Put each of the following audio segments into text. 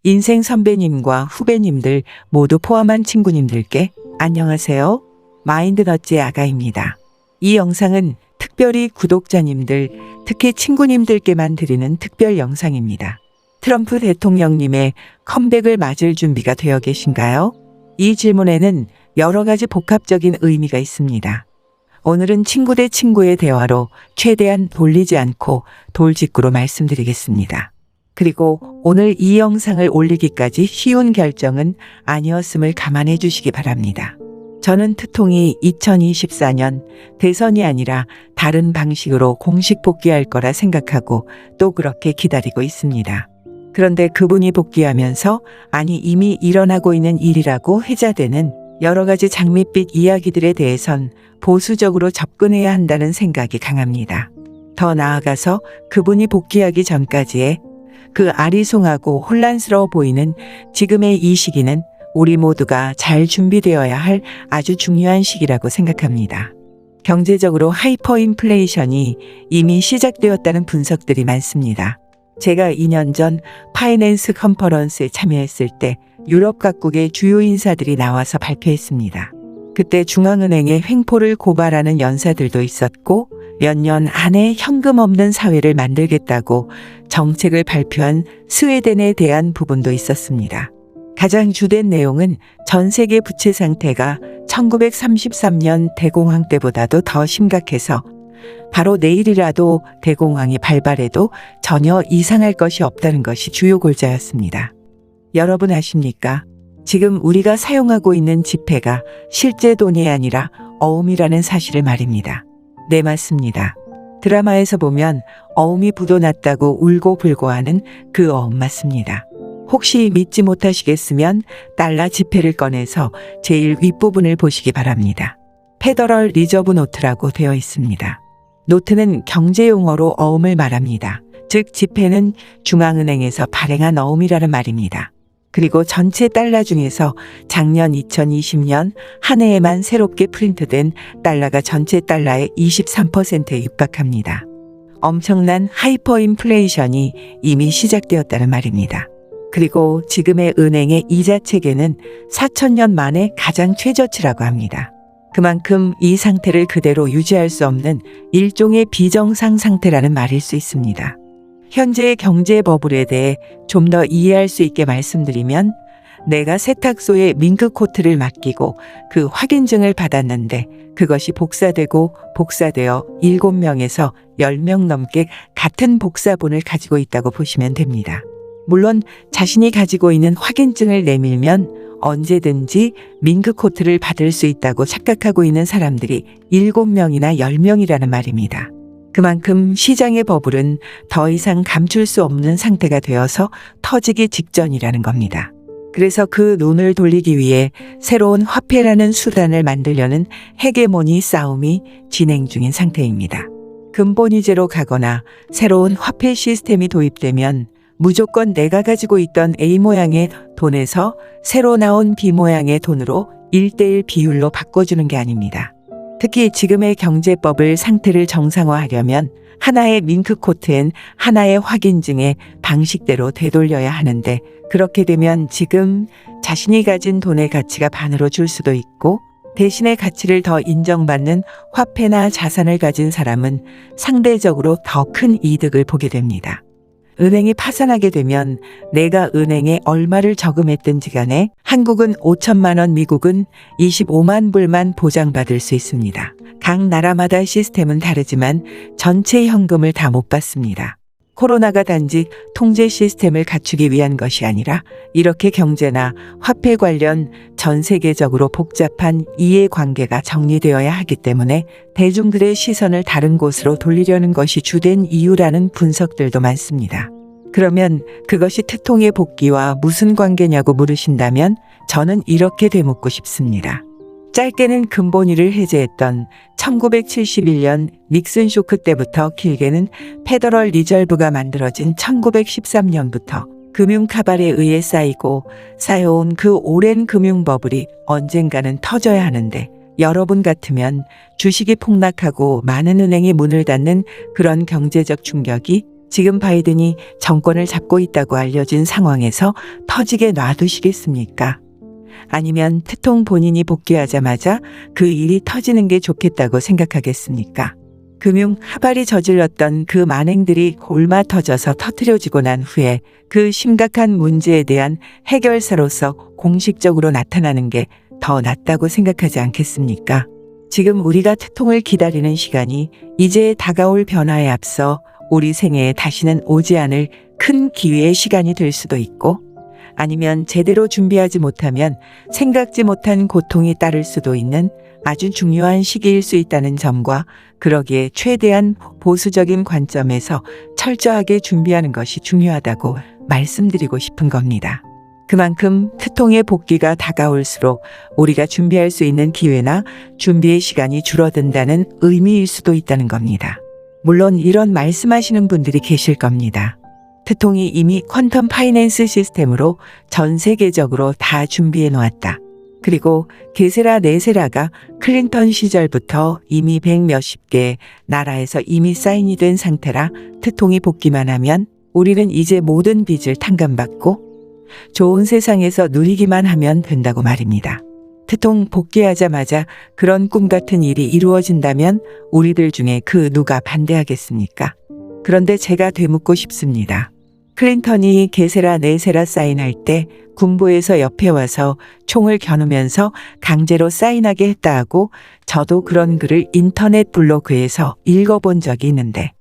인생 선배님과 후배님들 모두 포함한 친구님들께 안녕하세요. 마인드너츠의 아가입니다. 이 영상은 특별히 구독자님들, 특히 친구님들께만 드리는 특별 영상입니다. 트럼프 대통령님의 컴백을 맞을 준비가 되어 계신가요? 이 질문에는 여러 가지 복합적인 의미가 있습니다. 오늘은 친구 대 친구의 대화로 최대한 돌리지 않고 돌직구로 말씀드리겠습니다. 그리고 오늘 이 영상을 올리기까지 쉬운 결정은 아니었음을 감안해 주시기 바랍니다. 저는 트통이 2024년 대선이 아니라 다른 방식으로 공식 복귀할 거라 생각하고 또 그렇게 기다리고 있습니다. 그런데 그분이 복귀하면서 아니 이미 일어나고 있는 일이라고 회자되는 여러 가지 장밋빛 이야기들에 대해선 보수적으로 접근해야 한다는 생각이 강합니다. 더 나아가서 그분이 복귀하기 전까지의 그 아리송하고 혼란스러워 보이는 지금의 이 시기는 우리 모두가 잘 준비되어야 할 아주 중요한 시기라고 생각합니다. 경제적으로 하이퍼인플레이션이 이미 시작되었다는 분석들이 많습니다. 제가 2년 전 파이낸스 컨퍼런스에 참여했을 때 유럽 각국의 주요 인사들이 나와서 발표했습니다. 그때 중앙은행의 횡포를 고발하는 연사들도 있었고 몇 년 안에 현금 없는 사회를 만들겠다고 정책을 발표한 스웨덴에 대한 부분도 있었습니다. 가장 주된 내용은 전 세계 부채 상태가 1933년 대공황 때보다도 더 심각해서 바로 내일이라도 대공황이 발발해도 전혀 이상할 것이 없다는 것이 주요 골자였습니다. 여러분 아십니까? 지금 우리가 사용하고 있는 지폐가 실제 돈이 아니라 어음이라는 사실을 말입니다. 네, 맞습니다. 드라마에서 보면 어음이 부도났다고 울고 불고하는 그 어음 맞습니다. 혹시 믿지 못하시겠으면 달러 지폐를 꺼내서 제일 윗부분을 보시기 바랍니다. 페더럴 리저브 노트라고 되어 있습니다. 노트는 경제용어로 어음을 말합니다. 즉 지폐는 중앙은행에서 발행한 어음이라는 말입니다. 그리고 전체 달러 중에서 작년 2020년 한 해에만 새롭게 프린트된 달러가 전체 달러의 23%에 육박합니다. 엄청난 하이퍼인플레이션이 이미 시작되었다는 말입니다. 그리고 지금의 은행의 이자 체계는 4,000년 만에 가장 최저치라고 합니다. 그만큼 이 상태를 그대로 유지할 수 없는 일종의 비정상 상태라는 말일 수 있습니다. 현재의 경제 버블에 대해 좀 더 이해할 수 있게 말씀드리면 내가 세탁소에 밍크코트를 맡기고 그 확인증을 받았는데 그것이 복사되어 7명에서 10명 넘게 같은 복사본을 가지고 있다고 보시면 됩니다. 물론 자신이 가지고 있는 확인증을 내밀면 언제든지 밍크코트를 받을 수 있다고 착각하고 있는 사람들이 7명이나 10명이라는 말입니다. 그만큼 시장의 버블은 더 이상 감출 수 없는 상태가 되어서 터지기 직전이라는 겁니다. 그래서 그 눈을 돌리기 위해 새로운 화폐라는 수단을 만들려는 헤게모니 싸움이 진행 중인 상태입니다. 근본위제로 가거나 새로운 화폐 시스템이 도입되면 무조건 내가 가지고 있던 A 모양의 돈에서 새로 나온 B 모양의 돈으로 1:1 비율로 바꿔주는 게 아닙니다. 특히 지금의 경제법을 상태를 정상화하려면 하나의 밍크코트엔 하나의 확인증에 방식대로 되돌려야 하는데 그렇게 되면 지금 자신이 가진 돈의 가치가 반으로 줄 수도 있고 대신에 가치를 더 인정받는 화폐나 자산을 가진 사람은 상대적으로 더 큰 이득을 보게 됩니다. 은행이 파산하게 되면 내가 은행에 얼마를 저금했든지 간에 한국은 5천만 원, 미국은 25만 불만 보장받을 수 있습니다. 각 나라마다 시스템은 다르지만 전체 현금을 다 못 받습니다. 코로나가 단지 통제 시스템을 갖추기 위한 것이 아니라 이렇게 경제나 화폐 관련 전 세계적으로 복잡한 이해관계가 정리되어야 하기 때문에 대중들의 시선을 다른 곳으로 돌리려는 것이 주된 이유라는 분석들도 많습니다. 그러면 그것이 트통의 복귀와 무슨 관계냐고 물으신다면 저는 이렇게 되묻고 싶습니다. 짧게는 근본위를 해제했던 1971년 닉슨 쇼크 때부터 길게는 페더럴 리저브가 만들어진 1913년부터 금융 카발에 의해 쌓여온 그 오랜 금융 버블이 언젠가는 터져야 하는데 여러분 같으면 주식이 폭락하고 많은 은행이 문을 닫는 그런 경제적 충격이 지금 바이든이 정권을 잡고 있다고 알려진 상황에서 터지게 놔두시겠습니까? 아니면 트통 본인이 복귀하자마자 그 일이 터지는 게 좋겠다고 생각하겠습니까? 금융 하발이 저질렀던 그 만행들이 골마 터져서 터트려지고 난 후에 그 심각한 문제에 대한 해결사로서 공식적으로 나타나는 게 더 낫다고 생각하지 않겠습니까? 지금 우리가 트통을 기다리는 시간이 이제 다가올 변화에 앞서 우리 생애에 다시는 오지 않을 큰 기회의 시간이 될 수도 있고, 아니면 제대로 준비하지 못하면 생각지 못한 고통이 따를 수도 있는 아주 중요한 시기일 수 있다는 점과, 그러기에 최대한 보수적인 관점에서 철저하게 준비하는 것이 중요하다고 말씀드리고 싶은 겁니다. 그만큼 트통의 복귀가 다가올수록 우리가 준비할 수 있는 기회나 준비의 시간이 줄어든다는 의미일 수도 있다는 겁니다. 물론 이런 말씀하시는 분들이 계실 겁니다. 트통이 이미 퀀텀 파이낸스 시스템으로 전 세계적으로 다 준비해 놓았다. 그리고 게세라 네세라가 클린턴 시절부터 이미 100몇십 개의 나라에서 이미 사인이 된 상태라 트통이 복귀만 하면 우리는 이제 모든 빚을 탕감받고 좋은 세상에서 누리기만 하면 된다고 말입니다. 트통 복귀하자마자 그런 꿈 같은 일이 이루어진다면 우리들 중에 그 누가 반대하겠습니까? 그런데 제가 되묻고 싶습니다. 클린턴이 게세라 네세라 사인할 때 군부에서 옆에 와서 총을 겨누면서 강제로 사인하게 했다 하고, 저도 그런 글을 인터넷 블로그에서 읽어본 적이 있는데,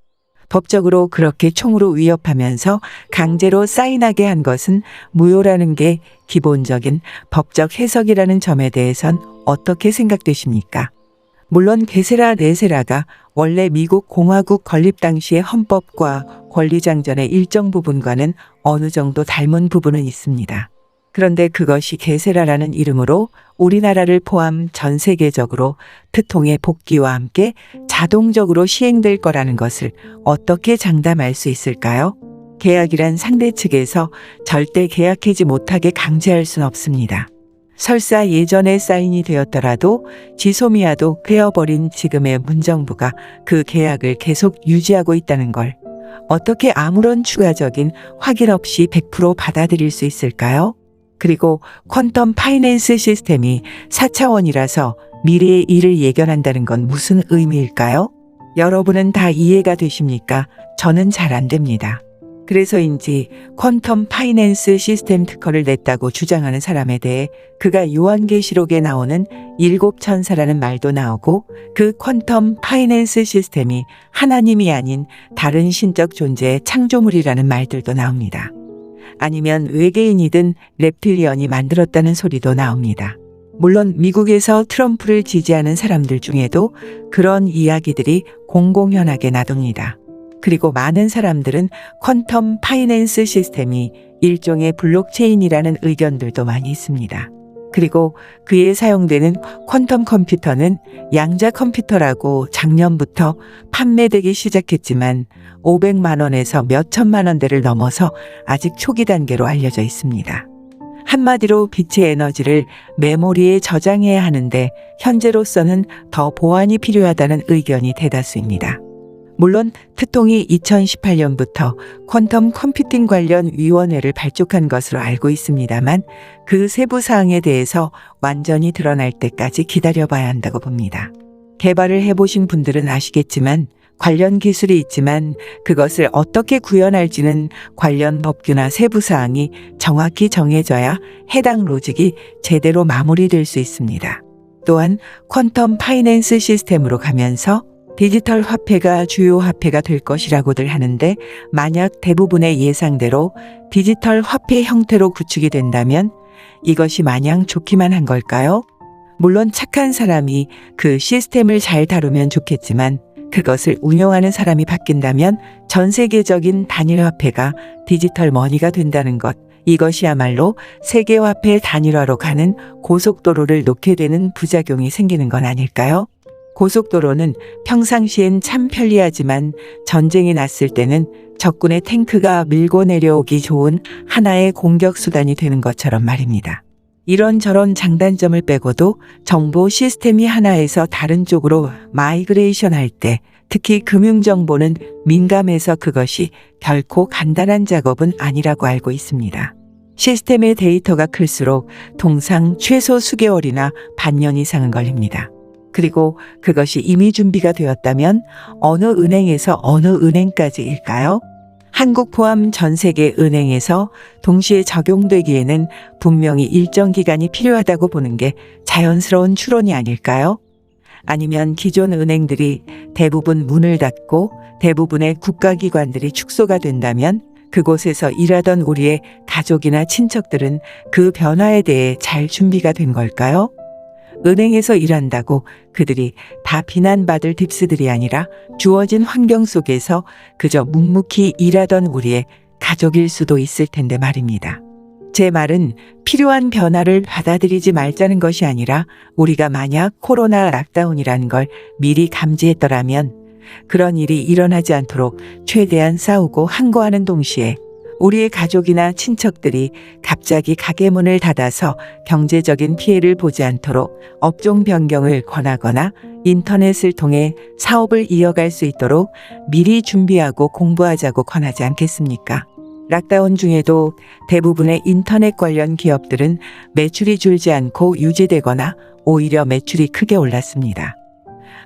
법적으로 그렇게 총으로 위협하면서 강제로 사인하게 한 것은 무효라는 게 기본적인 법적 해석이라는 점에 대해선 어떻게 생각되십니까? 물론 게세라 네세라가 원래 미국 공화국 건립 당시의 헌법과 권리장전의 일정 부분과는 어느 정도 닮은 부분은 있습니다. 그런데 그것이 게세라라는 이름으로 우리나라를 포함 전 세계적으로 트통의 복귀와 함께 자동적으로 시행될 거라는 것을 어떻게 장담할 수 있을까요? 계약이란 상대 측에서 절대 계약하지 못하게 강제할 수는 없습니다. 설사 예전에 사인이 되었더라도 지소미아도 꿰어버린 지금의 문정부가 그 계약을 계속 유지하고 있다는 걸 어떻게 아무런 추가적인 확인 없이 100% 받아들일 수 있을까요? 그리고 퀀텀 파이낸스 시스템이 4차원이라서 미래의 일을 예견한다는 건 무슨 의미일까요? 여러분은 다 이해가 되십니까? 저는 잘 안 됩니다. 그래서인지 퀀텀 파이낸스 시스템 특허를 냈다고 주장하는 사람에 대해 그가 요한계시록에 나오는 7천사라는 말도 나오고, 그 퀀텀 파이낸스 시스템이 하나님이 아닌 다른 신적 존재의 창조물이라는 말들도 나옵니다. 아니면 외계인이든 reptilian이 만들었다는 소리도 나옵니다. 물론 미국에서 트럼프를 지지하는 사람들 중에도 그런 이야기들이 공공연하게 나뉩니다. 그리고 많은 사람들은 퀀텀 파이낸스 시스템이 일종의 블록체인이라는 의견들도 많이 있습니다. 그리고 그에 사용되는 퀀텀 컴퓨터는 양자 컴퓨터라고 작년부터 판매되기 시작했지만 500만 원에서 몇 천만 원대를 넘어서 아직 초기 단계로 알려져 있습니다. 한마디로 빛의 에너지를 메모리에 저장해야 하는데 현재로서는 더 보완이 필요하다는 의견이 대다수입니다. 물론 트통이 2018년부터 퀀텀 컴퓨팅 관련 위원회를 발족한 것으로 알고 있습니다만, 그 세부 사항에 대해서 완전히 드러날 때까지 기다려봐야 한다고 봅니다. 개발을 해보신 분들은 아시겠지만 관련 기술이 있지만 그것을 어떻게 구현할지는 관련 법규나 세부 사항이 정확히 정해져야 해당 로직이 제대로 마무리될 수 있습니다. 또한 퀀텀 파이낸스 시스템으로 가면서 디지털 화폐가 주요 화폐가 될 것이라고들 하는데, 만약 대부분의 예상대로 디지털 화폐 형태로 구축이 된다면 이것이 마냥 좋기만 한 걸까요? 물론 착한 사람이 그 시스템을 잘 다루면 좋겠지만, 그것을 운영하는 사람이 바뀐다면 전 세계적인 단일 화폐가 디지털 머니가 된다는 것, 이것이야말로 세계 화폐 단일화로 가는 고속도로를 놓게 되는 부작용이 생기는 건 아닐까요? 고속도로는 평상시엔 참 편리하지만 전쟁이 났을 때는 적군의 탱크가 밀고 내려오기 좋은 하나의 공격 수단이 되는 것처럼 말입니다. 이런저런 장단점을 빼고도 정보 시스템이 하나에서 다른 쪽으로 마이그레이션 할 때, 특히 금융정보는 민감해서 그것이 결코 간단한 작업은 아니라고 알고 있습니다. 시스템의 데이터가 클수록 통상 최소 수개월이나 반년 이상은 걸립니다. 그리고 그것이 이미 준비가 되었다면 어느 은행에서 어느 은행까지일까요? 한국 포함 전 세계 은행에서 동시에 적용되기에는 분명히 일정 기간이 필요하다고 보는 게 자연스러운 추론이 아닐까요? 아니면 기존 은행들이 대부분 문을 닫고 대부분의 국가기관들이 축소가 된다면 그곳에서 일하던 우리의 가족이나 친척들은 그 변화에 대해 잘 준비가 된 걸까요? 은행에서 일한다고 그들이 다 비난받을 딥스들이 아니라 주어진 환경 속에서 그저 묵묵히 일하던 우리의 가족일 수도 있을 텐데 말입니다. 제 말은 필요한 변화를 받아들이지 말자는 것이 아니라 우리가 만약 코로나 락다운이라는 걸 미리 감지했더라면 그런 일이 일어나지 않도록 최대한 싸우고 항거하는 동시에 우리의 가족이나 친척들이 갑자기 가게 문을 닫아서 경제적인 피해를 보지 않도록 업종 변경을 권하거나 인터넷을 통해 사업을 이어갈 수 있도록 미리 준비하고 공부하자고 권하지 않겠습니까? 락다운 중에도 대부분의 인터넷 관련 기업들은 매출이 줄지 않고 유지되거나 오히려 매출이 크게 올랐습니다.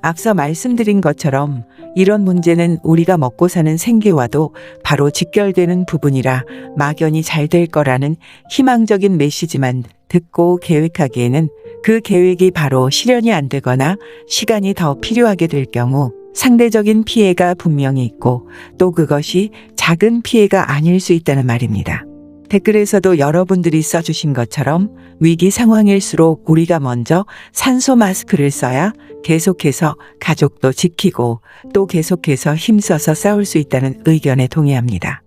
앞서 말씀드린 것처럼 이런 문제는 우리가 먹고 사는 생계와도 바로 직결되는 부분이라 막연히 잘 될 거라는 희망적인 메시지만 듣고 계획하기에는 그 계획이 바로 실현이 안 되거나 시간이 더 필요하게 될 경우 상대적인 피해가 분명히 있고 또 그것이 작은 피해가 아닐 수 있다는 말입니다. 댓글에서도 여러분들이 써주신 것처럼 위기 상황일수록 우리가 먼저 산소 마스크를 써야 계속해서 가족도 지키고 또 계속해서 힘써서 싸울 수 있다는 의견에 동의합니다.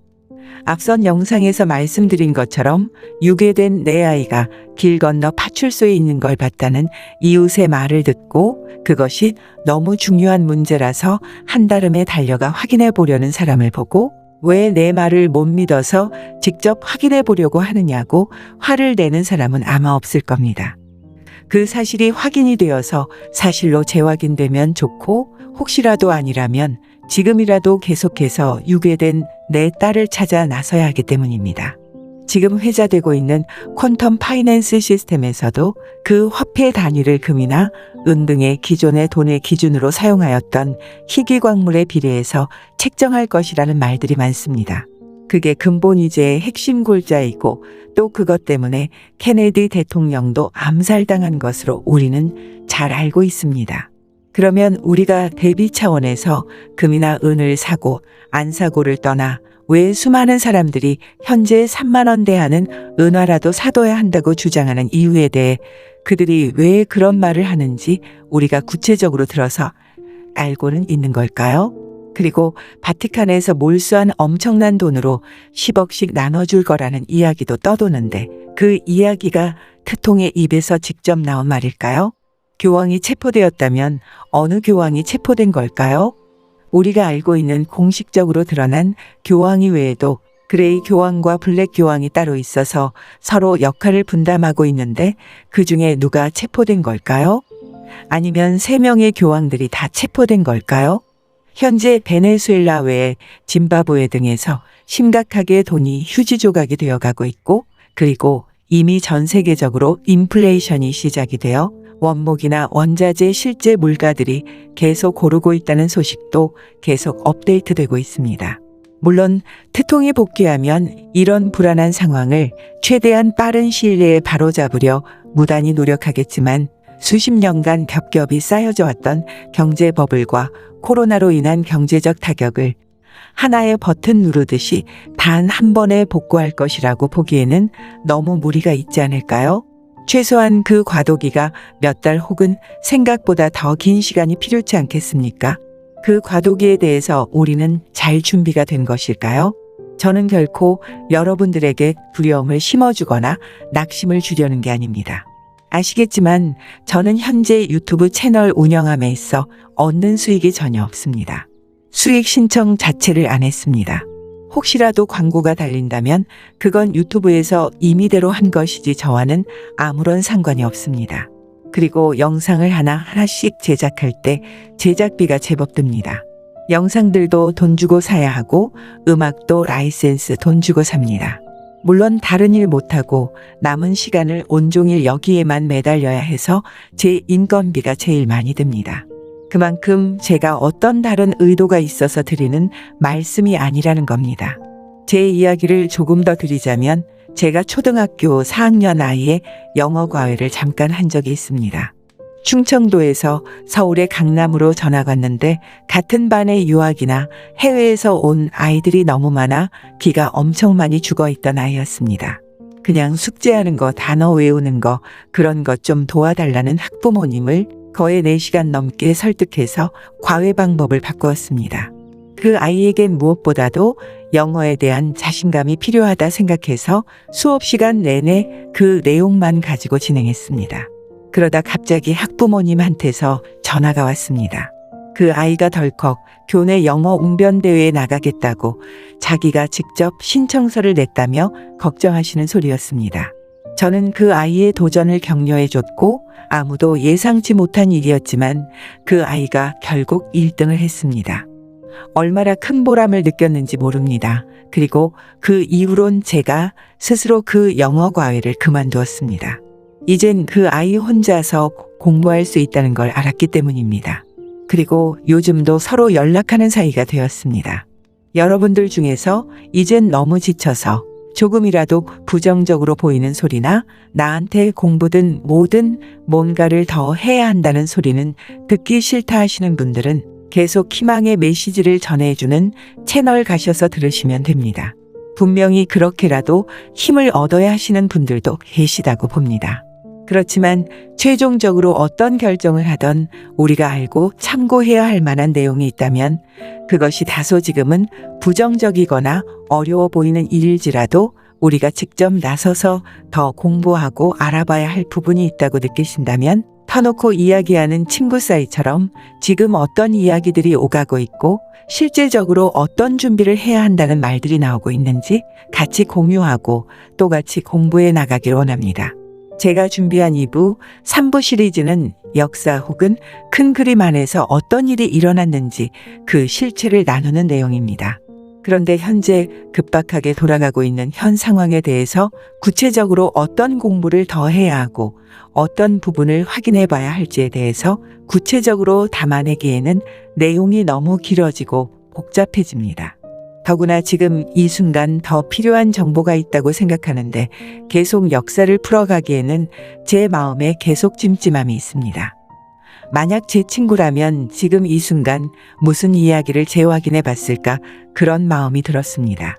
앞선 영상에서 말씀드린 것처럼 유괴된 내 아이가 길 건너 파출소에 있는 걸 봤다는 이웃의 말을 듣고 그것이 너무 중요한 문제라서 한달음에 달려가 확인해 보려는 사람을 보고 왜 내 말을 못 믿어서 직접 확인해 보려고 하느냐고 화를 내는 사람은 아마 없을 겁니다. 그 사실이 확인이 되어서 사실로 재확인되면 좋고 혹시라도 아니라면 지금이라도 계속해서 유괴된 내 딸을 찾아 나서야 하기 때문입니다. 지금 회자되고 있는 퀀텀 파이낸스 시스템에서도 그 화폐 단위를 금이나 은 등의 기존의 돈의 기준으로 사용하였던 희귀 광물에 비례해서 책정할 것이라는 말들이 많습니다. 그게 근본이제의 핵심 골자이고 또 그것 때문에 케네디 대통령도 암살당한 것으로 우리는 잘 알고 있습니다. 그러면 우리가 대비 차원에서 금이나 은을 사고 안 사고를 떠나 왜 수많은 사람들이 현재 3만 원대 하는 은화라도 사둬야 한다고 주장하는 이유에 대해 그들이 왜 그런 말을 하는지 우리가 구체적으로 들어서 알고는 있는 걸까요? 그리고 바티칸에서 몰수한 엄청난 돈으로 10억씩 나눠줄 거라는 이야기도 떠도는데 그 이야기가 크통의 입에서 직접 나온 말일까요? 교황이 체포되었다면 어느 교황이 체포된 걸까요? 우리가 알고 있는 공식적으로 드러난 교황이 외에도 그레이 교황과 블랙 교황이 따로 있어서 서로 역할을 분담하고 있는데 그 중에 누가 체포된 걸까요? 아니면 3명의 교황들이 다 체포된 걸까요? 현재 베네수엘라 외에 짐바브웨 등에서 심각하게 돈이 휴지 조각이 되어가고 있고 그리고 이미 전 세계적으로 인플레이션이 시작이 되어 원목이나 원자재 실제 물가들이 계속 오르고 있다는 소식도 계속 업데이트되고 있습니다. 물론 트통이 복귀하면 이런 불안한 상황을 최대한 빠른 시일 내에 바로잡으려 무단히 노력하겠지만 수십 년간 겹겹이 쌓여져 왔던 경제 버블과 코로나로 인한 경제적 타격을 하나의 버튼 누르듯이 단 한 번에 복구할 것이라고 보기에는 너무 무리가 있지 않을까요? 최소한 그 과도기가 몇 달 혹은 생각보다 더 긴 시간이 필요치 않겠습니까? 그 과도기에 대해서 우리는 잘 준비가 된 것일까요? 저는 결코 여러분들에게 두려움을 심어주거나 낙심을 주려는 게 아닙니다. 아시겠지만 저는 현재 유튜브 채널 운영함에 있어 얻는 수익이 전혀 없습니다. 수익 신청 자체를 안 했습니다. 혹시라도 광고가 달린다면 그건 유튜브에서 임의대로 한 것이지 저와는 아무런 상관이 없습니다. 그리고 영상을 하나씩 제작할 때 제작비가 제법 듭니다. 영상들도 돈 주고 사야 하고 음악도 라이센스 돈 주고 삽니다. 물론 다른 일 못하고 남은 시간을 온종일 여기에만 매달려야 해서 제 인건비가 제일 많이 듭니다. 그만큼 제가 어떤 다른 의도가 있어서 드리는 말씀이 아니라는 겁니다. 제 이야기를 조금 더 드리자면 제가 초등학교 4학년 아이의 영어 과외를 잠깐 한 적이 있습니다. 충청도에서 서울의 강남으로 전학 왔는데 같은 반의 유학이나 해외에서 온 아이들이 너무 많아 기가 엄청 많이 죽어 있던 아이였습니다. 그냥 숙제하는 거, 단어 외우는 거, 그런 것 좀 도와달라는 학부모님을 거의 4시간 넘게 설득해서 과외 방법을 바꾸었습니다. 그 아이에겐 무엇보다도 영어에 대한 자신감이 필요하다 생각해서 수업 시간 내내 그 내용만 가지고 진행했습니다. 그러다 갑자기 학부모님한테서 전화가 왔습니다. 그 아이가 덜컥 교내 영어 웅변대회에 나가겠다고 자기가 직접 신청서를 냈다며 걱정하시는 소리였습니다. 저는 그 아이의 도전을 격려해줬고 아무도 예상치 못한 일이었지만 그 아이가 결국 1등을 했습니다. 얼마나 큰 보람을 느꼈는지 모릅니다. 그리고 그 이후론 제가 스스로 그 영어 과외를 그만두었습니다. 이젠 그 아이 혼자서 공부할 수 있다는 걸 알았기 때문입니다. 그리고 요즘도 서로 연락하는 사이가 되었습니다. 여러분들 중에서 이젠 너무 지쳐서 조금이라도 부정적으로 보이는 소리나 나한테 공부든 뭐든 뭔가를 더 해야 한다는 소리는 듣기 싫다 하시는 분들은 계속 희망의 메시지를 전해주는 채널 가셔서 들으시면 됩니다. 분명히 그렇게라도 힘을 얻어야 하시는 분들도 계시다고 봅니다. 그렇지만 최종적으로 어떤 결정을 하던 우리가 알고 참고해야 할 만한 내용이 있다면 그것이 다소 지금은 부정적이거나 어려워 보이는 일일지라도 우리가 직접 나서서 더 공부하고 알아봐야 할 부분이 있다고 느끼신다면 터놓고 이야기하는 친구 사이처럼 지금 어떤 이야기들이 오가고 있고 실제적으로 어떤 준비를 해야 한다는 말들이 나오고 있는지 같이 공유하고 또 같이 공부해 나가길 원합니다. 제가 준비한 2부, 3부 시리즈는 역사 혹은 큰 그림 안에서 어떤 일이 일어났는지 그 실체를 나누는 내용입니다. 그런데 현재 급박하게 돌아가고 있는 현 상황에 대해서 구체적으로 어떤 공부를 더 해야 하고 어떤 부분을 확인해 봐야 할지에 대해서 구체적으로 담아내기에는 내용이 너무 길어지고 복잡해집니다. 더구나 지금 이 순간 더 필요한 정보가 있다고 생각하는데 계속 역사를 풀어가기에는 제 마음에 계속 찜찜함이 있습니다. 만약 제 친구라면 지금 이 순간 무슨 이야기를 재확인해 봤을까 그런 마음이 들었습니다.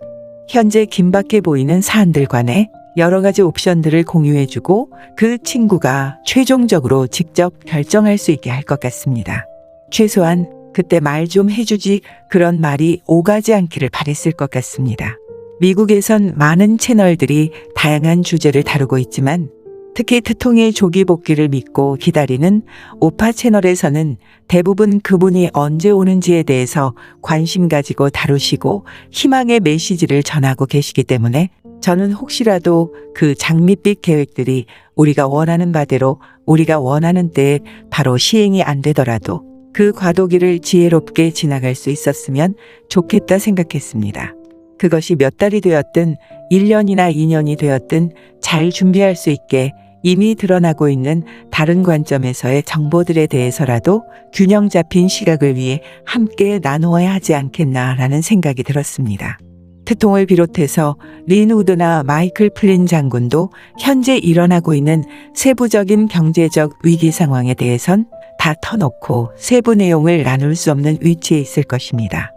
현재 긴박해 보이는 사안들 관해 여러 가지 옵션들을 공유해주고 그 친구가 최종적으로 직접 결정할 수 있게 할 것 같습니다. 최소한 그때 말 좀 해주지 그런 말이 오가지 않기를 바랬을 것 같습니다. 미국에선 많은 채널들이 다양한 주제를 다루고 있지만 특히 트통의 조기 복귀를 믿고 기다리는 오파 채널에서는 대부분 그분이 언제 오는지에 대해서 관심 가지고 다루시고 희망의 메시지를 전하고 계시기 때문에 저는 혹시라도 그 장밋빛 계획들이 우리가 원하는 바대로 우리가 원하는 때에 바로 시행이 안 되더라도 그 과도기를 지혜롭게 지나갈 수 있었으면 좋겠다 생각했습니다. 그것이 몇 달이 되었든 1년이나 2년이 되었든 잘 준비할 수 있게 이미 드러나고 있는 다른 관점에서의 정보들에 대해서라도 균형 잡힌 시각을 위해 함께 나누어야 하지 않겠나라는 생각이 들었습니다. 트통을 비롯해서 린 우드나 마이클 플린 장군도 현재 일어나고 있는 세부적인 경제적 위기 상황에 대해선 다 터놓고 세부 내용을 나눌 수 없는 위치에 있을 것입니다.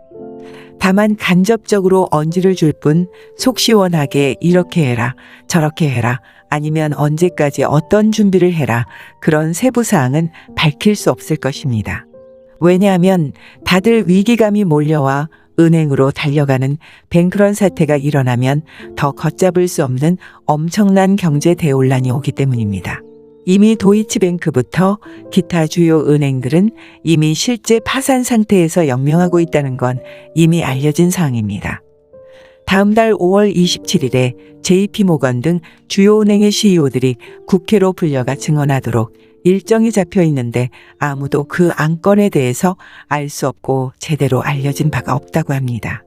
다만 간접적으로 언지를 줄 뿐 속 시원하게 이렇게 해라 저렇게 해라 아니면 언제까지 어떤 준비를 해라 그런 세부사항은 밝힐 수 없을 것입니다. 왜냐하면 다들 위기감이 몰려와 은행으로 달려가는 뱅크런 사태가 일어나면 더 걷잡을 수 없는 엄청난 경제 대혼란이 오기 때문입니다. 이미 도이치뱅크부터 기타 주요 은행들은 이미 실제 파산 상태에서 영명하고 있다는 건 이미 알려진 사항입니다. 다음 달 5월 27일에 JP모건 등 주요 은행의 CEO들이 국회로 불려가 증언하도록 일정이 잡혀 있는데 아무도 그 안건에 대해서 알 수 없고 제대로 알려진 바가 없다고 합니다.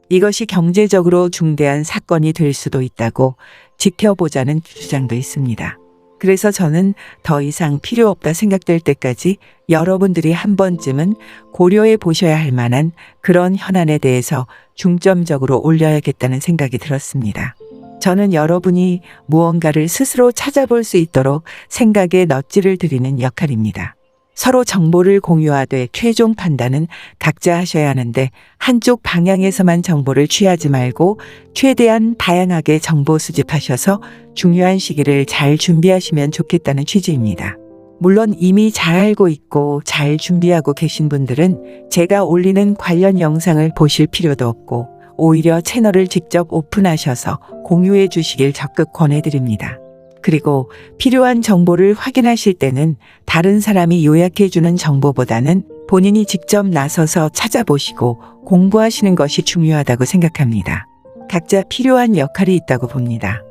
이것이 경제적으로 중대한 사건이 될 수도 있다고 지켜보자는 주장도 있습니다. 그래서 저는 더 이상 필요 없다 생각될 때까지 여러분들이 한 번쯤은 고려해 보셔야 할 만한 그런 현안에 대해서 중점적으로 올려야겠다는 생각이 들었습니다. 저는 여러분이 무언가를 스스로 찾아볼 수 있도록 생각에 넛지를 드리는 역할입니다. 서로 정보를 공유하되 최종 판단은 각자 하셔야 하는데 한쪽 방향에서만 정보를 취하지 말고 최대한 다양하게 정보 수집하셔서 중요한 시기를 잘 준비하시면 좋겠다는 취지입니다. 물론 이미 잘 알고 있고 잘 준비하고 계신 분들은 제가 올리는 관련 영상을 보실 필요도 없고 오히려 채널을 직접 오픈하셔서 공유해 주시길 적극 권해드립니다. 그리고 필요한 정보를 확인하실 때는 다른 사람이 요약해 주는 정보보다는 본인이 직접 나서서 찾아보시고 공부하시는 것이 중요하다고 생각합니다. 각자 필요한 역할이 있다고 봅니다.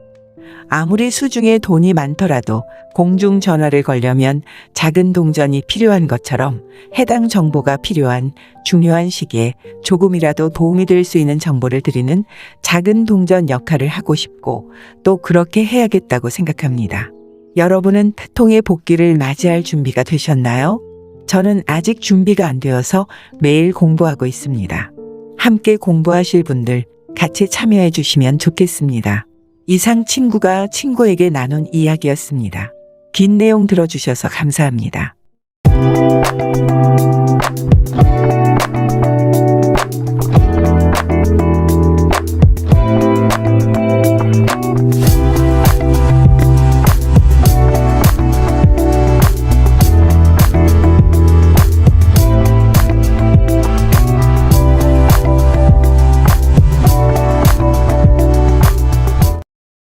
아무리 수중에 돈이 많더라도 공중전화를 걸려면 작은 동전이 필요한 것처럼 해당 정보가 필요한 중요한 시기에 조금이라도 도움이 될 수 있는 정보를 드리는 작은 동전 역할을 하고 싶고 또 그렇게 해야겠다고 생각합니다. 여러분은 태통의 복귀를 맞이할 준비가 되셨나요? 저는 아직 준비가 안 되어서 매일 공부하고 있습니다. 함께 공부하실 분들 같이 참여해 주시면 좋겠습니다. 이상 친구가 친구에게 나눈 이야기였습니다. 긴 내용 들어주셔서 감사합니다.